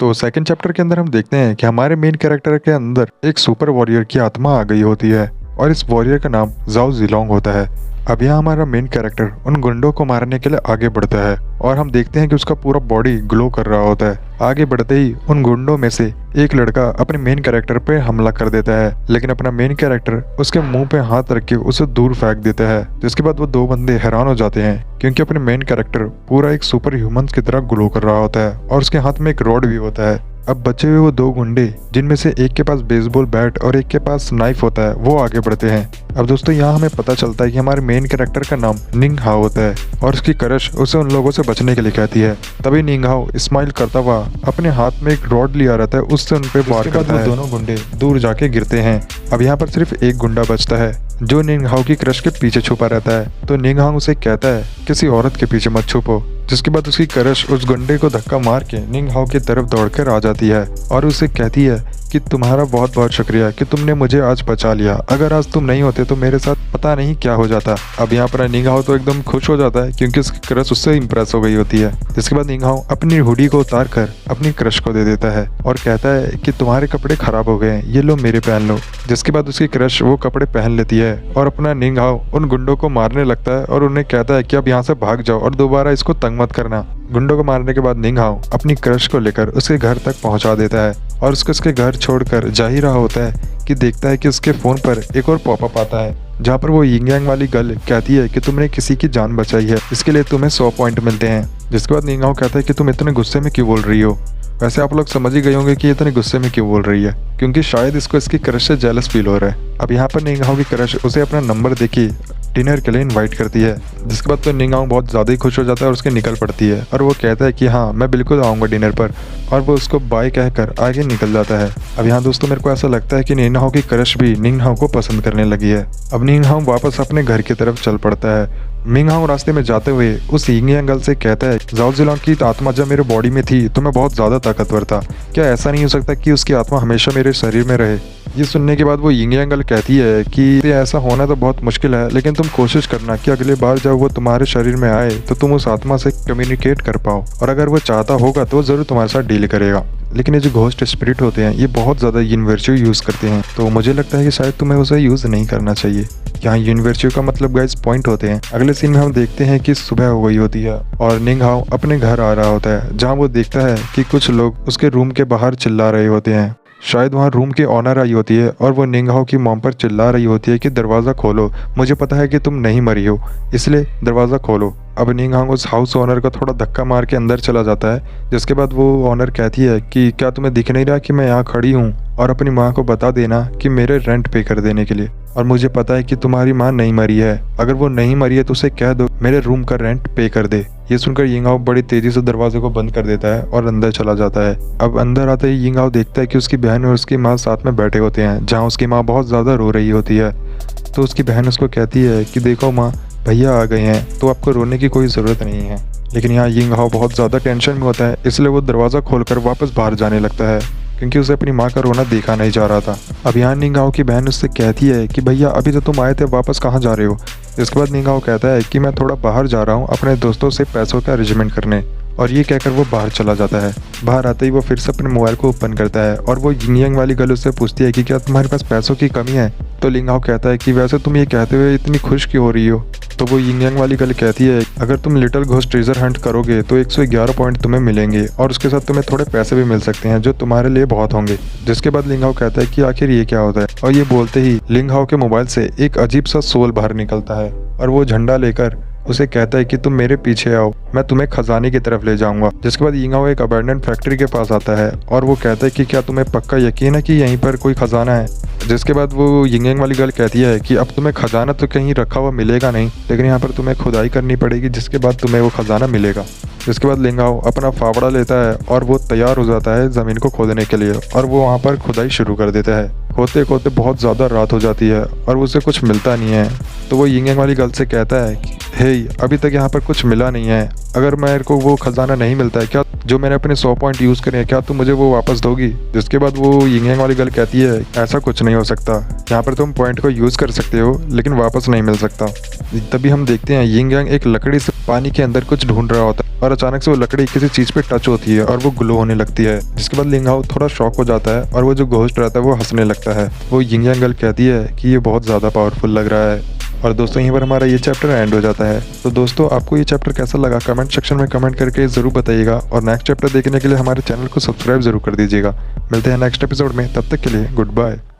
तो second chapter के अंदर हम देखते हैं कि हमारे मेन कैरेक्टर के अंदर एक सुपर वॉरियर की आत्मा आ गई होती है और इस वॉरियर का नाम जाओ जिलोंग होता है। अब यहाँ हमारा मेन कैरेक्टर उन गुंडों को मारने के लिए आगे बढ़ता है और हम देखते हैं कि उसका पूरा बॉडी ग्लो कर रहा होता है। आगे बढ़ते ही उन गुंडों में से एक लड़का अपने मेन कैरेक्टर पे हमला कर देता है, लेकिन अपना मेन कैरेक्टर उसके मुंह पे हाथ रख के उसे दूर फेंक देता है। जिसके बाद वो दो बंदे हैरान हो जाते हैं क्योंकि अपने मेन कैरेक्टर पूरा एक सुपर ह्यूमन की तरह ग्लो कर रहा होता है और उसके हाथ में एक रॉड भी होता है। अब बचे हुए वो दो गुंडे जिनमें से एक के पास बेसबॉल बैट और एक के पास नाइफ होता है वो आगे बढ़ते हैं। अब दोस्तों यहाँ हमें पता चलता है कि हमारे मेन कैरेक्टर का नाम निंग हाओ होता है और उसकी क्रश उसे उन लोगों से बचने के लिए कहती है। तभी निंग हाओ स्माइल करता हुआ अपने हाथ में एक रॉड लिया रहता है, उससे उन पे वार करता है। दोनों गुंडे दूर जाके गिरते हैं। अब यहाँ पर सिर्फ एक गुंडा बचता है जो निंग हाओ की क्रश के पीछे छुपा रहता है। तो निंग हाओ उसे कहता है किसी औरत के पीछे मत छुपो। जिसके बाद उसकी क्रश उस गुंडे को धक्का मार के निंग हाओ की तरफ दौड़कर आ जाती है और उसे कहती है कि तुम्हारा बहुत बहुत शुक्रिया कि तुमने मुझे आज बचा लिया। अगर आज तुम नहीं होते तो मेरे साथ पता नहीं क्या हो जाता। अब यहाँ पर निंग हाओ तो एकदम खुश हो जाता है क्योंकि उसकी क्रश उससे इम्प्रेस हो गई होती है। जिसके बाद निंग हाओ अपनी हुडी को उतार कर अपनी क्रश को दे देता है और कहता है कि तुम्हारे कपड़े खराब हो गए हैं, ये लो मेरे पहन लो। जिसके बाद उसकी क्रश वो कपड़े पहन लेती है और अपना निंग हाओ उन गुंडों को मारने लगता है और उन्हें कहता है कि अब यहाँ से भाग जाओ और दोबारा इसको तंग मत करना। गुंडों को मारने के बाद निंग हाओ अपनी क्रश को लेकर उसके घर तक पहुंचा देता है और उसके घर छोड़कर जा ही रहा होता है कि देखता है कि उसके फोन पर एक और पॉपअप आता है जहाँ पर वो यिंग यांग वाली गर्ल कहती है कि तुमने किसी की जान बचाई है, इसके लिए तुम्हें 100 पॉइंट मिलते हैं। जिसके बाद निंग हाओ कहता है कि तुम इतने गुस्से में क्यों बोल रही हो। वैसे आप लोग समझ ही गए होंगे कि इतने गुस्से में क्यों बोल रही है, क्योंकि शायद इसको इसकी क्रश से जेलस फील हो रहा है। अब यहाँ पर निंग हाओ की क्रश उसे अपना नंबर देके डिनर के लिए इनवाइट करती है। जिसके बाद तो निंग हाओ बहुत ज़्यादा ही खुश हो जाता है और उसके निकल पड़ती है और वो कहता है कि हाँ मैं बिल्कुल आऊँगा डिनर पर, और वो उसको बाय कहकर आगे निकल जाता है। अब यहाँ दोस्तों मेरे को ऐसा लगता है कि निंग हाओ की क्रश भी निंग हाओ को पसंद करने लगी है। अब निंग हाओ वापस अपने घर की तरफ चल पड़ता है। निंग हाओ रास्ते में जाते हुए उस यिंग यांग गर्ल से कहता है जाओ जिलोंग की आत्मा जब मेरे बॉडी में थी तो मैं बहुत ज़्यादा ताकतवर था, क्या ऐसा नहीं हो सकता कि उसकी आत्मा हमेशा मेरे शरीर में रहे। ये सुनने के बाद वो यिंग यांग गर्ल कहती है कि ऐसा होना तो बहुत मुश्किल है, लेकिन तुम कोशिश करना कि अगली बार जब वो तुम्हारे शरीर में आए तो तुम उस आत्मा से कम्युनिकेट कर पाओ, और अगर वो चाहता होगा तो वो ज़रूर तुम्हारे साथ डील करेगा। लेकिन ये जो घोस्ट स्पिरिट होते हैं ये बहुत ज़्यादा यूनिवर्सिटी यूज़ करते हैं, तो मुझे लगता है कि शायद तुम्हें उसे यूज़ नहीं करना चाहिए। यहाँ यूनिवर्सिटी का मतलब गाइस पॉइंट होते हैं। अगले सीन में हम देखते हैं कि सुबह हो गई होती है और निंग हाओ अपने घर आ रहा होता है, जहाँ वो देखता है कि कुछ लोग उसके रूम के बाहर चिल्ला रहे होते हैं। शायद वहाँ रूम की ऑनर आई होती है और वो निंग हाओ की मॉम पर चिल्ला रही होती है कि दरवाज़ा खोलो, मुझे पता है कि तुम नहीं मरी हो, इसलिए दरवाज़ा खोलो। अब निंग हाओ उस हाउस ओनर का थोड़ा धक्का मार के अंदर चला जाता है। जिसके बाद वो ओनर कहती है कि क्या तुम्हें दिख नहीं रहा कि मैं यहाँ खड़ी हूँ, और अपनी माँ को बता देना कि मेरे रेंट पे कर देने के लिए, और मुझे पता है कि तुम्हारी माँ नहीं मरी है, अगर वो नहीं मरी है तो उसे कह दो मेरे रूम का रेंट पे कर दे। ये सुनकर यिंग हाओ बड़ी तेजी से दरवाजे को बंद कर देता है और अंदर चला जाता है। अब अंदर आते ही यिंग हाओ देखता है कि उसकी बहन और उसकी माँ साथ में बैठे होते हैं, जहाँ उसकी माँ बहुत ज़्यादा रो रही होती है। तो उसकी बहन उसको कहती है कि देखो माँ, भैया आ गए हैं तो आपको रोने की कोई ज़रूरत नहीं है। लेकिन यहाँ यिंग हाओ बहुत ज़्यादा टेंशन में होता है, इसलिए वो दरवाज़ा खोलकर वापस बाहर जाने लगता है क्योंकि उसे अपनी माँ का रोना देखा नहीं जा रहा था। अब यहाँ निंग हाओ की बहन उससे कहती है कि भैया अभी तो तुम आए थे, वापस कहाँ जा रहे हो। इसके बाद निंग हाओ कहता है कि मैं थोड़ा बाहर जा रहा हूँ अपने दोस्तों से पैसों का अरेंजमेंट करने, और ये कहकर वो बाहर चला जाता है। बाहर आते ही वो फिर से अपने मोबाइल को ओपन करता है और वो यिंग यांग वाली गर्ल उससे पूछती है कि क्या तुम्हारे पास पैसों की कमी है। तो निंग हाओ कहता है कि वैसे तुम ये कहते हुए इतनी खुश क्यों हो रही हो। तो वो यिंग यांग वाली गर्ल कहती है अगर तुम लिटिल घोस्ट ट्रेजर हंट करोगे तो 111 पॉइंट तुम्हें मिलेंगे और उसके साथ तुम्हें थोड़े पैसे भी मिल सकते हैं जो तुम्हारे लिए बहुत होंगे। जिसके बाद निंग हाओ कहता है कि आखिर ये क्या होता है, और ये बोलते ही निंग हाओ के मोबाइल से एक अजीब सा सोल बाहर निकलता है और वो झंडा लेकर उसे कहता है कि तुम मेरे पीछे आओ, मैं तुम्हें खजाने की तरफ ले जाऊंगा। जिसके बाद यिंग हाओ एक अबैंडन फैक्ट्री के पास आता है और वो कहता है कि क्या तुम्हें पक्का यकीन है कि यहीं पर कोई खजाना है। जिसके बाद वो यिंग यांग वाली गर्ल कहती है कि अब तुम्हें खजाना तो कहीं रखा हुआ मिलेगा नहीं, लेकिन यहाँ पर तुम्हें खुदाई करनी पड़ेगी, जिसके बाद तुम्हें वो खजाना मिलेगा। जिसके बाद निंग हाओ अपना फावड़ा लेता है और वो तैयार हो जाता है ज़मीन को खोदने के लिए, और वो वहाँ पर खुदाई शुरू कर देता है। खोदते खोदते बहुत ज़्यादा रात हो जाती है और उसे कुछ मिलता नहीं है। तो वो यिंग यांग वाली गर्ल से कहता है हे अभी तक यहाँ पर कुछ मिला नहीं है, अगर मेरे को वो खजाना नहीं मिलता है क्या जो मैंने अपने 100 पॉइंट यूज़ करे हैं, क्या तुम मुझे वो वापस दोगी? जिसके बाद वो यिंग यांग वाली गर्ल कहती है ऐसा कुछ नहीं हो सकता, यहाँ पर तुम पॉइंट को यूज़ कर सकते हो लेकिन वापस नहीं मिल सकता। तभी हम देखते हैं यिंग यांग एक लकड़ी से पानी के अंदर कुछ ढूंढ रहा होता है और अचानक से वो लकड़ी किसी चीज़ पे टच होती है और वो ग्लो होने लगती है। जिसके बाद लिंग हाओ थोड़ा शॉक हो जाता है और वो जो घोस्ट रहता है वो हंसने लगता है। वो यिंग यांग गर्ल कहती है कि ये बहुत ज़्यादा पावरफुल लग रहा है। और दोस्तों यहीं पर हमारा ये चैप्टर एंड हो जाता है। तो दोस्तों आपको ये चैप्टर कैसा लगा कमेंट सेक्शन में कमेंट करके ज़रूर बताइएगा और नेक्स्ट चैप्टर देखने के लिए हमारे चैनल को सब्सक्राइब जरूर कर दीजिएगा। मिलते हैं नेक्स्ट एपिसोड में, तब तक के लिए गुड बाय।